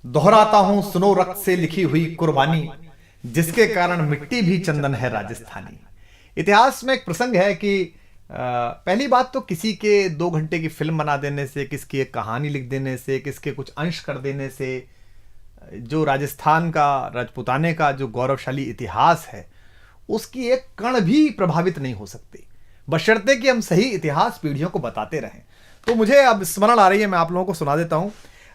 दोहराता हूं सुनो रक्त से लिखी हुई कुर्बानी, जिसके कारण मिट्टी भी चंदन है राजस्थानी। इतिहास में एक प्रसंग है कि पहली बात तो किसी के 2 घंटे की फिल्म बना देने से, किसकी एक कहानी लिख देने से, किसके कुछ अंश कर देने से जो राजस्थान का, राजपूताने का जो गौरवशाली इतिहास है, उसकी एक कण भी प्रभावित नहीं हो सकती, बशर्ते कि हम सही इतिहास पीढ़ियों को बताते रहें। तो मुझे अब स्मरण आ रही है, मैं आप लोगों को सुना देता हूं।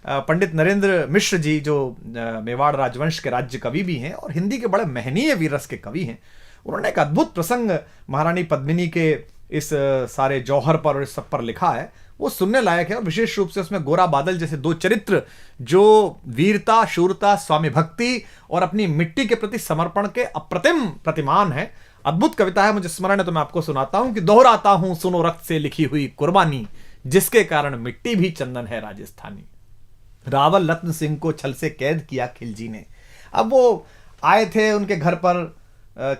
पंडित नरेंद्र मिश्र जी, जो मेवाड़ राजवंश के राज्य कवि भी हैं और हिंदी के बड़े महनीय वीररस के कवि हैं, उन्होंने एक अद्भुत प्रसंग महारानी पद्मिनी के इस सारे जौहर पर और इस सब पर लिखा है। वो सुनने लायक है और विशेष रूप से उसमें गोरा बादल जैसे 2 चरित्र जो वीरता, शूरता, स्वामी भक्ति और अपनी मिट्टी के प्रति समर्पण के अप्रतिम प्रतिमान है। अद्भुत कविता है, मुझे स्मरण है तो मैं आपको सुनाता हूं कि दोहराता हूं सुनो रक्त से लिखी हुई कुर्बानी, जिसके कारण मिट्टी भी चंदन है राजस्थानी। रावल रत्न सिंह को छल से कैद किया खिलजी ने। अब वो आए थे उनके घर पर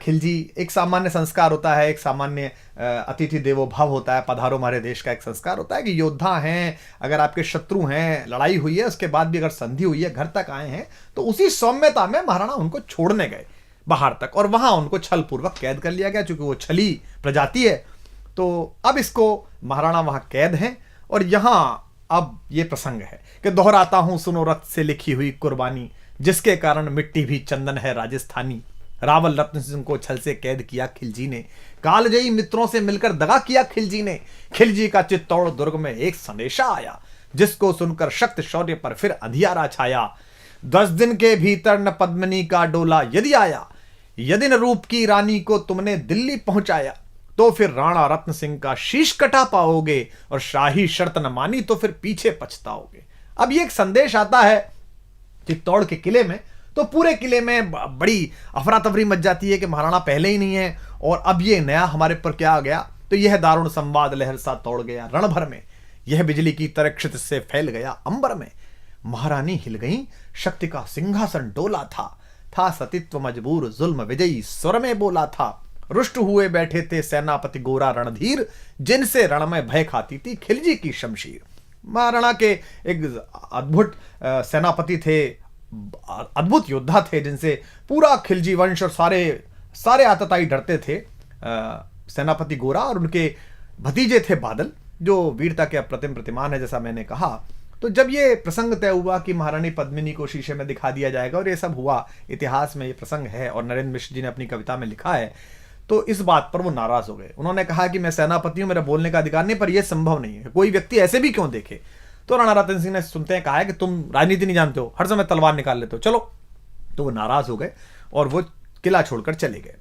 खिलजी। एक सामान्य संस्कार होता है, एक सामान्य अतिथि देवो भव होता है, पधारो हमारे देश का एक संस्कार होता है कि योद्धा हैं, अगर आपके शत्रु हैं, लड़ाई हुई है, उसके बाद भी अगर संधि हुई है, घर तक आए हैं, तो उसी सौम्यता में महाराणा उनको छोड़ने गए बाहर तक और वहां उनको छल पूर्वक कैद कर लिया गया। चूंकि वो छली प्रजाति है, तो अब इसको महाराणा वहां कैद हैं और यहां अब ये प्रसंग है कि दोहराता हूं सुनो रक्त से लिखी हुई कुर्बानी, जिसके कारण मिट्टी भी चंदन है राजस्थानी। रावल रत्न सिंह को छल से कैद किया खिलजी ने, कालजयी मित्रों से मिलकर दगा किया खिलजी ने। खिलजी का चित्तौड़ दुर्ग में एक संदेशा आया, जिसको सुनकर शक्त शौर्य पर फिर अंधियारा छाया। 10 दिन के भीतर न पद्मिनी का डोला यदि आया, यदि न रूप की रानी को तुमने दिल्ली पहुंचाया, तो फिर राणा रत्न सिंह का शीश कटा पाओगे और शाही शर्त न मानी तो फिर पीछे पछताओगे। अब ये एक संदेश आता है चित्तौड़ के किले में, तो पूरे किले में बड़ी अफरा तफरी मच जाती है कि महाराणा पहले ही नहीं है और अब ये नया हमारे पर क्या आ गया। तो यह दारुण संवाद लहर सा तोड़ गया रण भर में, यह बिजली की तरह क्षित से फैल गया अंबर में। महारानी हिल गई, शक्ति का सिंहासन डोला था सतीत्व मजबूर जुल्म विजयी स्वर में बोला था। रुष्ट हुए बैठे थे सेनापति गोरा रणधीर, जिनसे रण में भय खाती थी खिलजी की शमशीर। महाराणा के एक अद्भुत सेनापति थे, अद्भुत योद्धा थे, जिनसे पूरा खिलजी वंश और सारे आतताई डरते थे। सेनापति गोरा और उनके भतीजे थे बादल, जो वीरता के अप्रतिम प्रतिमान है, जैसा मैंने कहा। तो जब ये प्रसंग तय हुआ कि महारानी पद्मिनी को शीशे में दिखा दिया जाएगा और ये सब हुआ, इतिहास में ये प्रसंग है और नरेंद्र मिश्र जी ने अपनी कविता में लिखा है, तो इस बात पर वो नाराज हो गए। उन्होंने कहा कि मैं सेनापति हूं, मेरा बोलने का अधिकार नहीं, पर यह संभव नहीं है, कोई व्यक्ति ऐसे भी क्यों देखे। तो राणा रतन सिंह ने सुनते हैं कहा है कि तुम राजनीति नहीं जानते हो, हर समय तलवार निकाल लेते हो, चलो। तो वो नाराज हो गए और वो किला छोड़कर चले गए।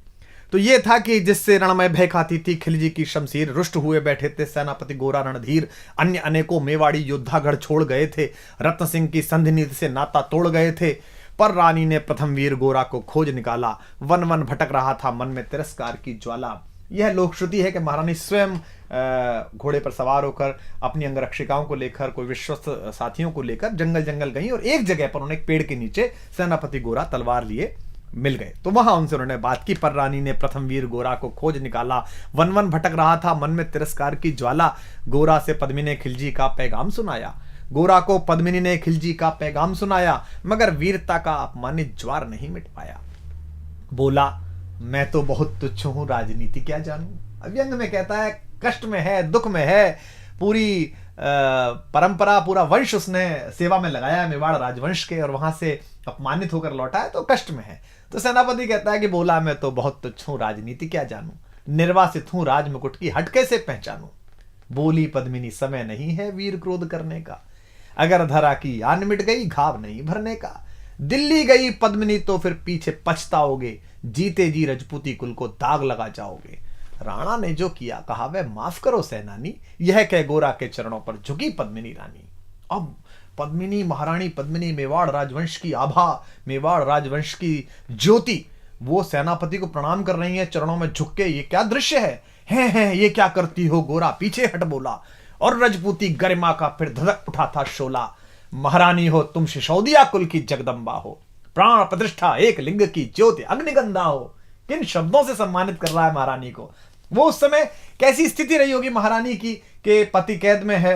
तो ये था कि जिससे रण में भय खाती थी खिलजी की शमशीर, रुष्ट हुए बैठे थे सेनापति गोरा रणधीर, अन्य अनेकों मेवाड़ी योद्धागढ़ छोड़ गए थे, रत्न सिंह की संधि नीति से नाता तोड़ गए थे। पर रानी ने प्रथम वीर गोरा को खोज निकाला, वन वन भटक रहा था मन में तिरस्कार की ज्वाला। यह लोक श्रुति है कि महारानी स्वयं घोड़े पर सवार होकर अपनी अंगरक्षिकाओं को लेकर, कोई विश्वस्त साथियों को लेकर जंगल जंगल गई और एक जगह पर उन्हें एक पेड़ के नीचे सेनापति गोरा तलवार लिए मिल गए। तो वहां उनसे उन्होंने बात की। पर रानी ने प्रथम वीर गोरा को खोज निकाला, वन वन भटक रहा था मन में तिरस्कार की ज्वाला। गोरा से पद्मिनी ने खिलजी का पैगाम सुनाया, गोरा को पद्मिनी ने खिलजी का पैगाम सुनाया, मगर वीरता का अपमानित ज्वार नहीं मिट पाया। बोला मैं तो बहुत तुच्छ हूं, राजनीति क्या जानूं। व्यंग में कहता है कष्ट में है, दुख में है, पूरी परंपरा, पूरा वंश उसने सेवा में लगाया है मेवाड़ राजवंश के, और वहां से अपमानित होकर लौटा है तो कष्ट में है। तो सेनापति कहता है कि बोला मैं तो बहुत तुच्छ हूं, राजनीति क्या जानूं, निर्वासित हूं राज मुकुट की हट कैसे पहचानूं। बोली पद्मिनी समय नहीं है वीर क्रोध करने का, अगर धरा की आन मिट गई घाव नहीं भरने का। दिल्ली गई पद्मिनी तो फिर पीछे पछताओगे, जीते जी रजपूती कुल को दाग लगा जाओगे। राणा ने जो किया कहा वह माफ करो सेनानी, यह कह गोरा के चरणों पर झुकी पद्मिनी रानी। अब पद्मिनी, महारानी पद्मिनी, मेवाड़ राजवंश की आभा, मेवाड़ राजवंश की ज्योति, वो सेनापति को प्रणाम कर रही है चरणों में झुक के। ये क्या दृश्य है ये क्या करती हो। गोरा पीछे हट बोला और रजपूती गरिमा का फिर धधक उठा था शोला। महारानी हो तुम सिसोदिया कुल की जगदम्बा हो, प्राण प्रतिष्ठा एक लिंग की ज्योति अग्निगंधा हो। किन शब्दों से सम्मानित कर रहा है महारानी को। वो उस समय कैसी स्थिति रही होगी महारानी की कि पति कैद में है,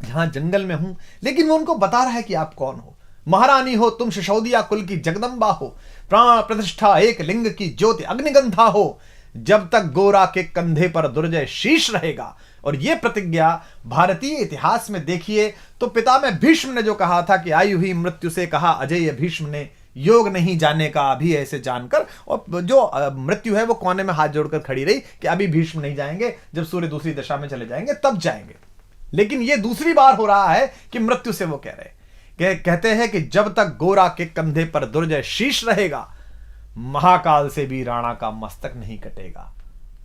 जहां जंगल में हूं, लेकिन वो उनको बता रहा है कि आप कौन हो। महारानी हो तुम सिसोदिया कुल की जगदम्बा हो, प्राण प्रतिष्ठा एक लिंग की ज्योति अग्निगंधा हो, जब तक गोरा के कंधे पर दुर्जय शीश रहेगा। और यह प्रतिज्ञा भारतीय इतिहास में देखिए तो पितामह भीष्म ने जो कहा था कि आयु ही मृत्यु से कहा अजेय भीष्म ने, योग नहीं जाने का अभी ऐसे जानकर, और जो मृत्यु है वो कोने में हाथ जोड़कर खड़ी रही कि अभी भीष्म नहीं जाएंगे, जब सूर्य दूसरी दिशा में चले जाएंगे तब जाएंगे। लेकिन ये दूसरी बार हो रहा है कि मृत्यु से वो कह रहे, कहते हैं कि जब तक गोरा के कंधे पर दुर्जय शीश रहेगा, महाकाल से भी राणा का मस्तक नहीं कटेगा।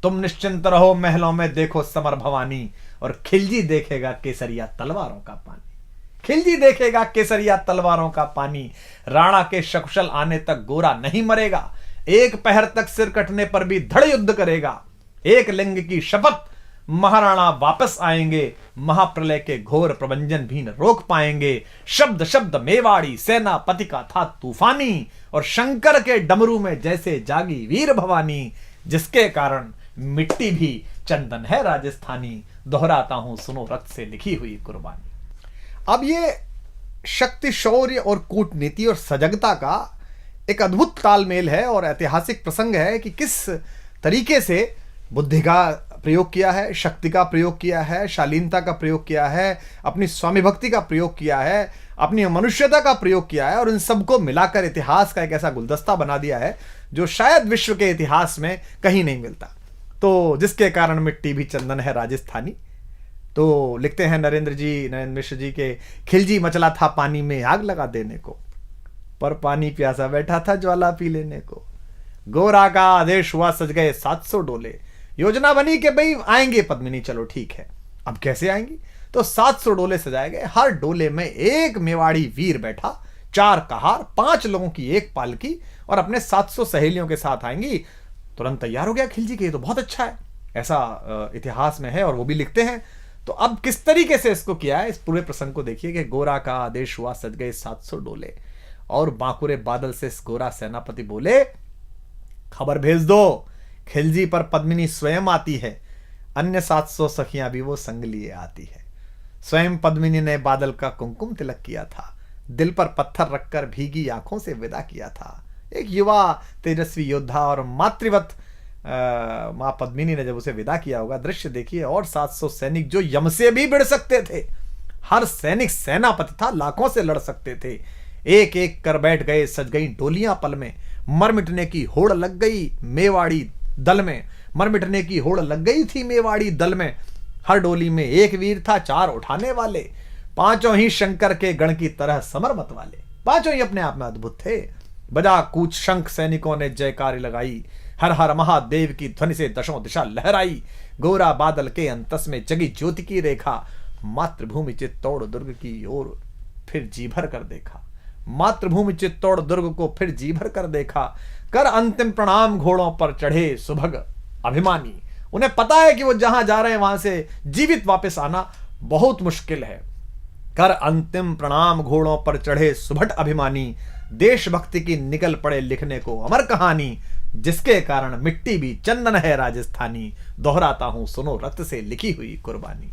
तुम निश्चिंत रहो महलों में देखो समर भवानी, और खिलजी देखेगा केसरिया तलवारों का पानी। खिलजी देखेगा केसरिया तलवारों का पानी। राणा के सकुशल आने तक गोरा नहीं मरेगा, एक पहर तक सिर कटने पर भी धड़ युद्ध करेगा। एक लिंग की शपथ, महाराणा वापस आएंगे, महाप्रलय के घोर प्रबंजन भी न रोक पाएंगे। शब्द शब्द मेवाड़ी सेनापति का था तूफानी, और शंकर के डमरू में जैसे जागी वीर भवानी, जिसके कारण मिट्टी भी चंदन है राजस्थानी। दोहराता हूं सुनो रक्त से लिखी हुई कुर्बानी। अब ये शक्ति, शौर्य और कूटनीति और सजगता का एक अद्भुत तालमेल है और ऐतिहासिक प्रसंग है कि किस तरीके से बुद्धि का प्रयोग किया है, शक्ति का प्रयोग किया है, शालीनता का प्रयोग किया है, अपनी स्वामी भक्ति का प्रयोग किया है, अपनी मनुष्यता का प्रयोग किया है, और इन सबको मिलाकर इतिहास का एक ऐसा गुलदस्ता बना दिया है जो शायद विश्व के इतिहास में कहीं नहीं मिलता। तो जिसके कारण मिट्टी भी चंदन है राजस्थानी। तो लिखते हैं नरेंद्र मिश्र जी के, खिलजी मचला था पानी में आग लगा देने को, पर पानी प्यासा बैठा था ज्वाला पी लेने को। गोरा का आदेश हुआ सज गए 700 डोले, योजना बनी कि भाई आएंगे पद्मिनी, चलो ठीक है। अब कैसे आएंगी? तो 700 डोले सजाए गए, हर डोले में एक मेवाड़ी वीर बैठा, 4 कहार, 5 लोगों की एक पालकी, और अपने 700 सहेलियों के साथ आएंगी। तुरंत तैयार हो गया खिलजी के, ये तो बहुत अच्छा है, ऐसा इतिहास में है और वो भी लिखते हैं। तो अब किस तरीके से इसको किया है, इस पूरे प्रसंग को देखिए कि गोरा का आदेश हुआ सज गए 700 डोले, और बांकुरे बादल से गोरा सेनापति बोले खबर भेज दो, खिलजी पर पद्मिनी स्वयं आती है, अन्य 700 सखियां भी वो संग लिए आती है। स्वयं पद्मिनी ने बादल का कुमकुम तिलक किया था, दिल पर पत्थर रखकर भीगी आंखों से विदा किया था। एक युवा तेजस्वी योद्धा और मातृवत मां पद्मिनी ने जब उसे विदा किया होगा, दृश्य देखिए। और 700 सैनिक जो यम से भी भिड़ सकते थे, हर सैनिक सेनापति था, लाखों से लड़ सकते थे, एक एक कर बैठ गए, सज गई डोलियां पल में, मर मिटने की होड़ लग गई मेवाड़ी दल में, मर मिटने की होड़ लग गई थी मेवाड़ी दल में। हर डोली में एक वीर था, 4 उठाने वाले, पांचों ही शंकर के गण की तरह समर मत वाले, पांचों ही अपने आप में अद्भुत थे। बजा कूच शंख सैनिकों ने जयकारी लगाई, हर हर महादेव की ध्वनि से दशों दिशा लहराई। गोरा बादल के अंतस में जगी ज्योति की रेखा, मातृभूमि चित्तौड़ दुर्ग की ओर फिर जी भर कर देखा, मातृभूमि चित्तौड़ दुर्ग को फिर जी भर कर देखा। कर अंतिम प्रणाम घोड़ों पर चढ़े सुभग अभिमानी। उन्हें पता है कि वो जहां जा रहे हैं वहां से जीवित वापस आना बहुत मुश्किल है। कर अंतिम प्रणाम घोड़ों पर चढ़े सुभट अभिमानी, देशभक्ति की निकल पड़े लिखने को अमर कहानी, जिसके कारण मिट्टी भी चंदन है राजस्थानी। दोहराता हूं सुनो रक्त से लिखी हुई कुर्बानी।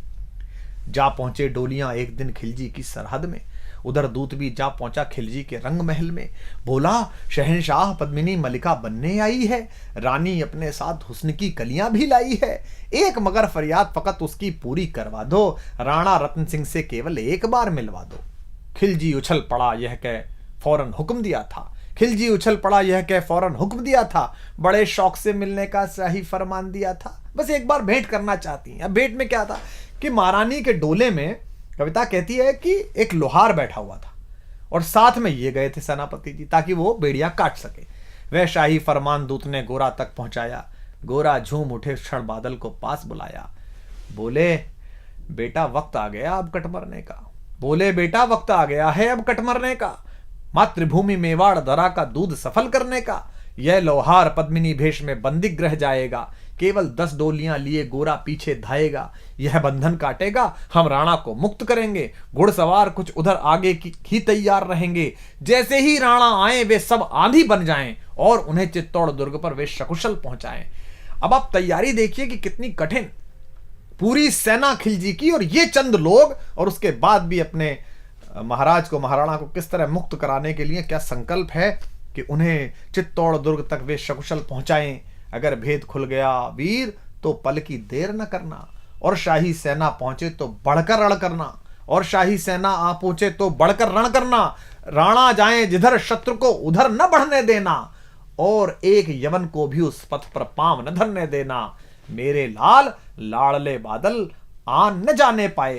जा पहुंचे डोलियां एक दिन खिलजी की सरहद में, उधर दूत भी जा पहुंचा खिलजी के रंग महल में। बोला शहंशाह पद्मिनी मलिका बनने आई है, रानी अपने साथ हुस्न की कलियां भी लाई है। एक मगर फरियाद फकत उसकी पूरी करवा दो, राणा रतन सिंह से केवल एक बार मिलवा दो। खिलजी उछल पड़ा यह कह फौरन हुक्म दिया था, खिलजी उछल पड़ा यह कह फौरन हुक्म दिया था, बड़े शौक से मिलने का शाही फरमान दिया था। बस एक बार भेंट करना चाहती हैं। अब भेंट में क्या था कि महारानी के डोले में कविता कहती है कि एक लोहार बैठा हुआ था और साथ में ये गए थे सेनापति जी, ताकि वो बेड़ियां काट सके। वह शाही फरमान दूत ने गोरा तक पहुंचाया। गोरा झूम उठे, क्षण बादल को पास बुलाया। बोले बेटा वक्त आ गया अब कट मरने का, बोले बेटा वक्त आ गया है अब कट मरने का, मातृभूमि मेवाड़ धरा का दूध सफल करने का। यह लोहार पद्मिनी भेष में बंदी ग्रह जाएगा, केवल 10 डोलियां लिए गोरा पीछे धाएगा। यह बंधन काटेगा, हम राणा को मुक्त करेंगे। घुड़सवार कुछ उधर आगे ही तैयार रहेंगे, जैसे ही राणा आए वे सब आंधी बन जाएं और उन्हें चित्तौड़ दुर्ग पर वे सकुशल पहुंचाएं। अब आप तैयारी देखिए कि कितनी कठिन, पूरी सेना खिलजी की और ये चंद लोग, और उसके बाद भी अपने महाराज को, महाराणा को किस तरह मुक्त कराने के लिए क्या संकल्प है कि उन्हें चित्तौड़ दुर्ग तक वे सकुशल पहुंचाएं। अगर भेद खुल गया वीर तो पल की देर न करना, और शाही सेना पहुंचे तो बढ़कर रण करना, और शाही सेना आ पहुंचे तो बढ़कर रण करना। राणा जाए जिधर शत्रु को उधर न बढ़ने देना, और एक यवन को भी उस पथ पर पांव न धरने देना। मेरे लाल लाड़ले बादल आन न जाने पाए,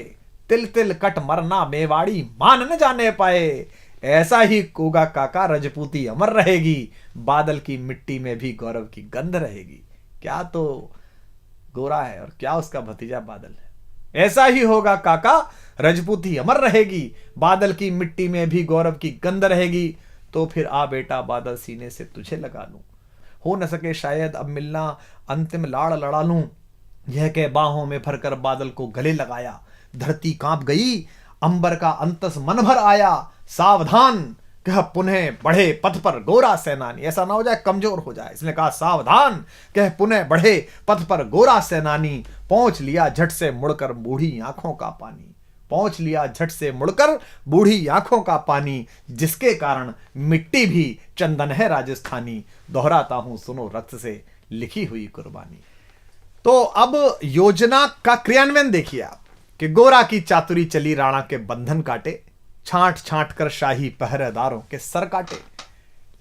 तिल तिल कट मरना मेवाड़ी मान न जाने पाए। ऐसा ही कोगा काका रजपूती अमर रहेगी, बादल की मिट्टी में भी गौरव की गंध रहेगी। क्या तो गोरा है और क्या उसका भतीजा बादल है। ऐसा ही होगा काका, रजपूती अमर रहेगी, बादल की मिट्टी में भी गौरव की गंध रहेगी। तो फिर आ बेटा बादल सीने से तुझे लगा लूं, हो न सके शायद अब मिलना, अंतिम लाड़ लड़ा लूं। यह कह बाहों में भरकर बादल को गले लगाया। धरती कांप गई, अंबर का अंतस मन भर आया। सावधान कह पुनः बढ़े पथ पर गोरा सेनानी। ऐसा ना हो जाए कमजोर हो जाए, इसने कहा सावधान कह पुनः बढ़े पथ पर गोरा सेनानी। पहुंच लिया झट से मुड़कर बूढ़ी आंखों का पानी, पहुंच लिया झट से मुड़कर बूढ़ी आंखों का पानी। जिसके कारण मिट्टी भी चंदन है राजस्थानी, दोहराता हूं सुनो रक्त से लिखी हुई कुर्बानी। तो अब योजना का क्रियान्वयन देखिए आप कि गोरा की चातुरी चली, राणा के बंधन काटे, छांट छांट कर शाही पहरेदारों के सर काटे।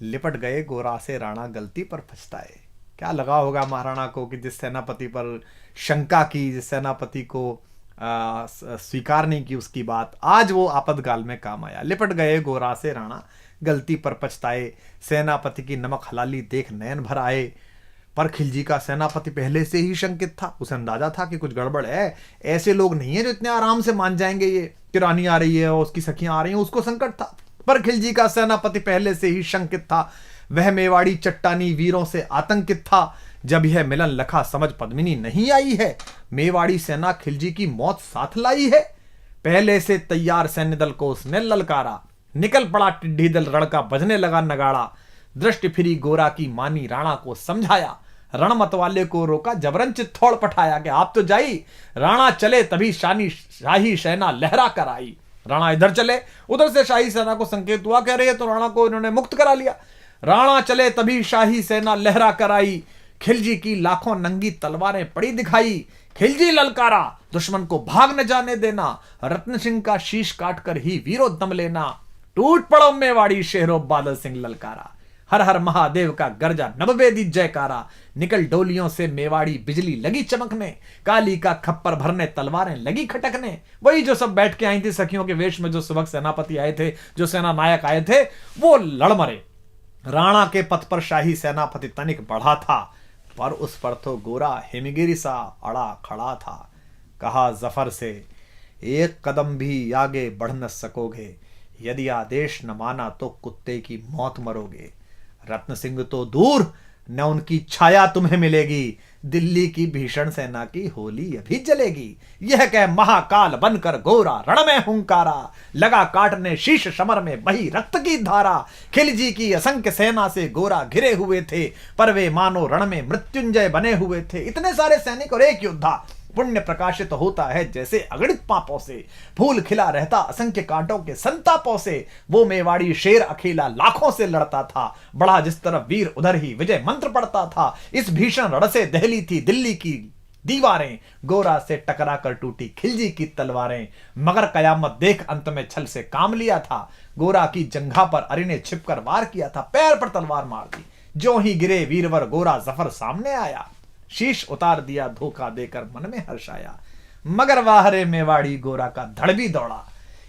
लिपट गए गोरा से राणा गलती पर पछताए। क्या लगा होगा महाराणा को कि जिस सेनापति पर शंका की, जिस सेनापति को स्वीकार नहीं की उसकी बात, आज वो आपातकाल में काम आया। लिपट गए गोरा से राणा गलती पर पछताए, सेनापति की नमक हलाली देख नयन भर आए। पर खिलजी का सेनापति पहले से ही शंकित था, उसे अंदाजा था कि कुछ गड़बड़ है। ऐसे लोग नहीं है जो इतने आराम से मान जाएंगे ये कि रानी आ रही है और उसकी सखियां आ रही हैं, उसको संकट था। पर खिलजी का सेनापति पहले से ही शंकित था, वह मेवाड़ी चट्टानी वीरों से आतंकित था। जब यह मिलन लखा समझ पद्मिनी नहीं आई है, मेवाड़ी सेना खिलजी की मौत साथ लाई है। पहले से तैयार सैन्य दल को उसने ललकारा, निकल पड़ा टिड्डी दल, रण का बजने लगा नगाड़ा। दृष्टि फिरी गोरा की मानी, राणा को समझाया, रण मतवाले को रोका, जबरन चित्तौड़ पठाया कि आप तो जाई। राणा चले तभी शाही सेना लहरा कर आई। राणा इधर चले, उधर से शाही सेना को संकेत हुआ, कह रहे तो राणा को इन्होंने मुक्त करा लिया। राणा चले तभी शाही सेना लहरा कर आई। खिलजी की लाखों नंगी तलवारें पड़ी दिखाई। खिलजी ललकारा, दुश्मन को भाग न जाने देना, रत्न सिंह का शीश काटकर ही वीरो दम लेना। टूट पड़ो मेवाड़ी शेरों, बादल सिंह ललकारा, हर हर महादेव का गर्जा नववेदी जयकारा। निकल डोलियों से मेवाड़ी बिजली लगी चमकने, काली का खप्पर भरने तलवारें लगी खटकने। वही जो सब बैठ के आई थी सखियों के वेश में, जो सुबह सेनापति आए थे, जो सेना नायक आए थे, वो लड़ मरे। राणा के पथ पर शाही सेनापति तनिक बढ़ा था, पर उस पर तो गोरा हिमगिरी सा अड़ा खड़ा था। कहा जफर से, एक कदम भी आगे बढ़ न सकोगे, यदि आदेश न माना तो कुत्ते की मौत मरोगे। रत्न सिंह तो दूर, न उनकी छाया तुम्हें मिलेगी, दिल्ली की भीषण सेना की होली अभी जलेगी। यह कह महाकाल बनकर गोरा रण में हुंकारा, लगा काटने शीश समर में बही रक्त की धारा। खिलजी की असंख्य सेना से गोरा घिरे हुए थे, पर वे मानो रण में मृत्युंजय बने हुए थे। इतने सारे सैनिक और एक योद्धा, पुण्य प्रकाशित होता है जैसे अगणित पापों से, फूल खिला रहता असंख्य कांटों के संतापों से। वो मेवाड़ी शेर अकेला लाखों से लड़ता था, बढ़ा जिस तरफ वीर उधर ही विजय मंत्र पड़ता था। इस भीषण रण से दहली थी दिल्ली की दीवारें, गोरा से टकरा कर टूटी खिलजी की तलवारें। मगर कयामत देख अंत में छल से काम लिया था, गोरा की जंघा पर अरि ने छिपकर वार किया था, पैर पर तलवार मार दी। जो ही गिरे वीरवर गोरा जफर सामने आया, शीश उतार दिया धोखा देकर मन में हर्ष आया। मगर वाहरे मेवाड़ी गोरा का धड़ भी दौड़ा,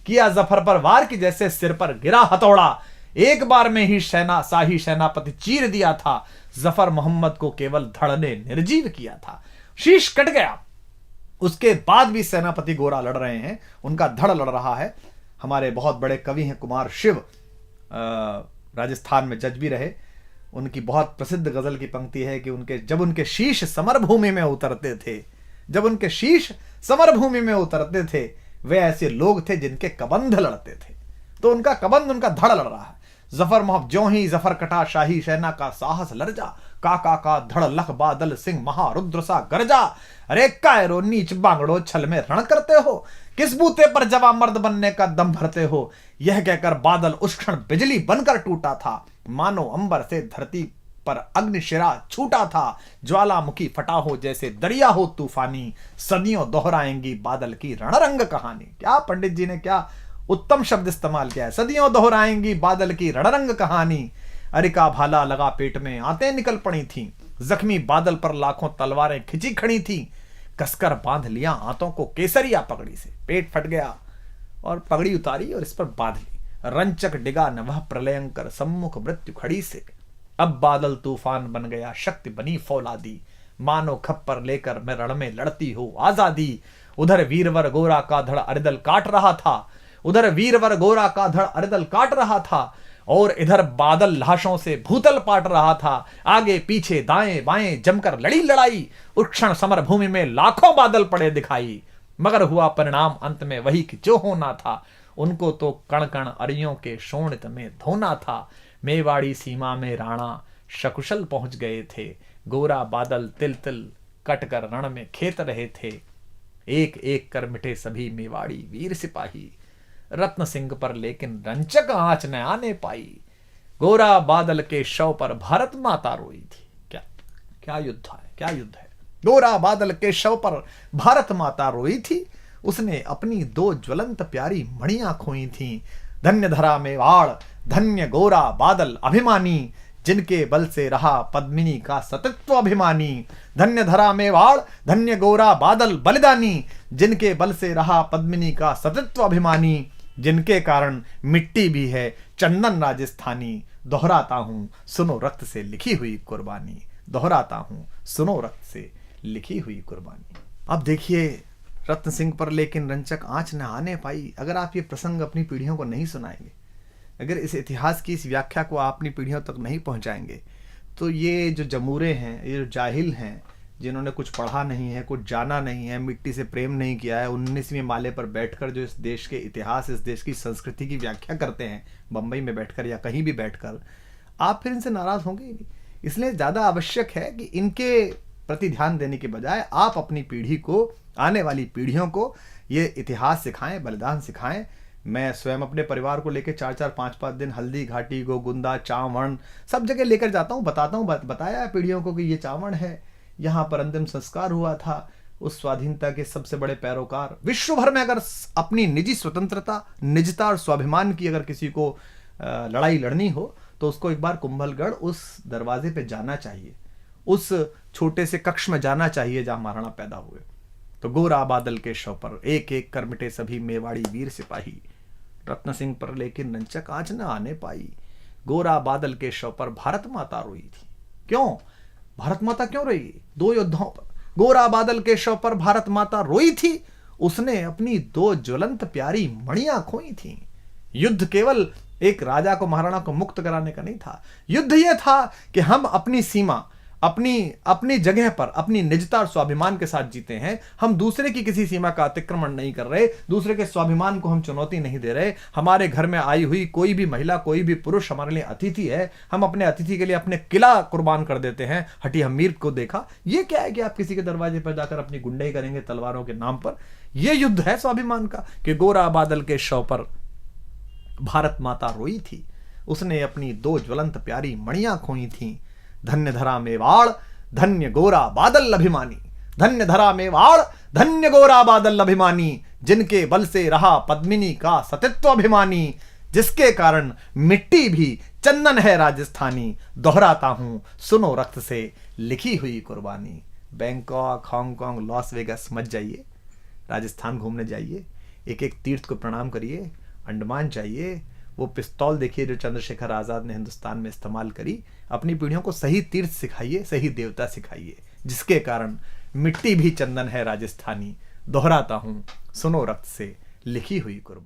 किया जफर पर वार की जैसे सिर पर गिरा हथौड़ा। एक बार में ही शाही सेनापति चीर दिया था, जफर मोहम्मद को केवल धड़ ने निर्जीव किया था। शीश कट गया, उसके बाद भी सेनापति गोरा लड़ रहे हैं, उनका धड़ लड़ रहा है। हमारे बहुत बड़े कवि हैं कुमार शिव, राजस्थान में जज भी रहे। उनकी बहुत प्रसिद्ध गजल की पंक्ति है कि जब उनके शीश समरभूमि में उतरते थे, जब उनके शीश समरभूमि में उतरते थे, वे ऐसे लोग थे जिनके कबंध लड़ते थे। तो उनका कबंध, उनका धड़ लड़ रहा है। जफर मोहम्मद, ज्यों ही जफर कटा शाही सेना का साहस लर्जा, काका का धड़ लख बादल सिंह महारुद्र सा गरजा। अरे कायरो नीच बांगड़ो छल में रण करते हो, किस बूते पर जवा मर्द बनने का दम भरते हो। यह कहकर बादल उस क्षण बिजली बनकर टूटा था, मानो अंबर से धरती पर अग्निशिरा छूटा था। ज्वालामुखी फटा हो जैसे दरिया हो तूफानी, सदियों दोहराएंगी बादल की रणरंग कहानी। क्या पंडित जी ने क्या उत्तम शब्द इस्तेमाल किया है, सदियों दोहराएंगी बादल की रणरंग कहानी। अरिका भाला लगा पेट में आंतें निकल पड़ी थीं, जख्मी बादल पर लाखों तलवारें खिंची खड़ी थीं। कसकर बांध लिया आंतों को केसरिया पगड़ी से, पेट फट गया और पगड़ी उतारी और इस पर बांध ली। रंचक डिगा न वह प्रलयंकर सम्मुख मृत्यु खड़ी से। अब बादल तूफान बन गया शक्ति बनी फौलादी, मानो खप्पर लेकर मैं रण में लड़ती हो आजादी। उधर वीरवर गोरा का धड़ अरिदल काट रहा था, उधर वीरवर गोरा का धड़ अरिदल काट रहा था, और इधर बादल लाशों से भूतल पाट रहा था। आगे पीछे दाएं बाएं जमकर लड़ी लड़ाई, उस क्षण समर भूमि में लाखों बादल पड़े दिखाई। मगर हुआ परिणाम अंत में वही कि जो होना था, उनको तो कण कण अरियों के शोणित में धोना था। मेवाड़ी सीमा में राणा सकुशल पहुंच गए थे, गोरा बादल तिल तिल कटकर रण में खेत रहे थे। एक एक कर मिटे सभी मेवाड़ी वीर सिपाही, रत्न सिंह पर लेकिन रंचक आंच न आने पाई। गोरा बादल के शव पर भारत माता रोई थी। क्या क्या युद्ध है, क्या युद्ध है। गोरा बादल के शव पर भारत माता रोई थी, उसने अपनी दो ज्वलंत प्यारी मणियां खोई थीं। धन्य धरा मेवाड़, धन्य गोरा बादल अभिमानी, जिनके बल से रहा पद्मिनी का सतत्व अभिमानी। धन्य धरा मेवाड़, धन्य गोरा बादल बलिदानी, जिनके बल से रहा पद्मिनी का सतत्व अभिमानी। जिनके कारण मिट्टी भी है चंदन राजस्थानी, दोहराता हूं सुनो रक्त से लिखी हुई कुर्बानी। दोहराता हूं सुनो रक्त से लिखी हुई कुर्बानी। अब देखिए, रत्न सिंह पर लेकिन रंचक आंच न आने पाई। अगर आप ये प्रसंग अपनी पीढ़ियों को नहीं सुनाएंगे, अगर इस इतिहास की इस व्याख्या को आप अपनी पीढ़ियों तक नहीं पहुंचाएंगे, तो ये जो जमूरे हैं, ये जो जाहिल हैं, जिन्होंने कुछ पढ़ा नहीं है, कुछ जाना नहीं है, मिट्टी से प्रेम नहीं किया है, 19वीं माले पर बैठकर जो इस देश के इतिहास, इस देश की संस्कृति की व्याख्या करते हैं, बंबई में बैठकर या कहीं भी बैठकर, आप फिर इनसे नाराज होंगे ही नहीं। इसलिए ज़्यादा आवश्यक है कि इनके प्रति ध्यान देने के बजाय आप अपनी पीढ़ी को, आने वाली पीढ़ियों को ये इतिहास सिखाएं, बलिदान सिखाएं। मैं स्वयं अपने परिवार को लेकर 4-4, 5-5 दिन हल्दी घाटी, गोगुंदा, चावण सब जगह लेकर जाता हूँ, बताता हूँ, बताया है पीढ़ियों को कि ये चावण है, यहाँ पर अंतिम संस्कार हुआ था उस स्वाधीनता के सबसे बड़े पैरोकार। विश्व भर में अगर अपनी निजी स्वतंत्रता, निजता और स्वाभिमान की अगर किसी को लड़ाई लड़नी हो, तो उसको एक बार कुंभलगढ़ उस दरवाजे पे जाना चाहिए, उस छोटे से कक्ष में जाना चाहिए जहां महाराणा पैदा हुए। तो गोरा बादल के शव पर एक एक कर मिटे सभी मेवाड़ी वीर सिपाही, रत्न सिंह पर लेकिन रंचक आंच न आने पाई। गोरा बादल के शव पर भारत माता रोई थी। क्यों भारत माता क्यों रोई? दो योद्धाओं पर। गोरा बादल के शव पर भारत माता रोई थी, उसने अपनी दो ज्वलंत प्यारी मणियां खोई थी। युद्ध केवल एक राजा को, महाराणा को मुक्त कराने का नहीं था। युद्ध यह था कि हम अपनी सीमा, अपनी जगह पर अपनी निजता और स्वाभिमान के साथ जीते हैं। हम दूसरे की किसी सीमा का अतिक्रमण नहीं कर रहे, दूसरे के स्वाभिमान को हम चुनौती नहीं दे रहे। हमारे घर में आई हुई कोई भी महिला, कोई भी पुरुष हमारे लिए अतिथि है, हम अपने अतिथि के लिए अपने किला कुर्बान कर देते हैं। हटी हमीर को देखा, ये क्या है कि आप किसी के दरवाजे पर जाकर अपनी गुंडाई करेंगे तलवारों के नाम पर? यह युद्ध है स्वाभिमान का कि गोरा बादल के शव पर भारत माता रोई थी, उसने अपनी दो ज्वलंत प्यारी मणियां खोई थी। धन्य धरा मेवाड़, धन्य गोरा बादल अभिमानी, धन्य धरा मेवाड़, धन्य गोरा बादल अभिमानी, जिनके बल से रहा पद्मिनी का सतित्व अभिमानी, जिसके कारण मिट्टी भी चंदन है राजस्थानी। दोहराता हूं सुनो रक्त से लिखी हुई कुर्बानी। बैंकॉक, हांगकांग, लॉस वेगस मत जाइए, राजस्थान घूमने जाइए, एक एक तीर्थ को प्रणाम करिए। अंडमान जाइए, वो पिस्तौल देखिए जो चंद्रशेखर आजाद ने हिंदुस्तान में इस्तेमाल करी। अपनी पीढ़ियों को सही तीर्थ सिखाइए, सही देवता सिखाइए, जिसके कारण मिट्टी भी चंदन है राजस्थानी। दोहराता हूं सुनो रक्त से लिखी हुई कुर्बानी।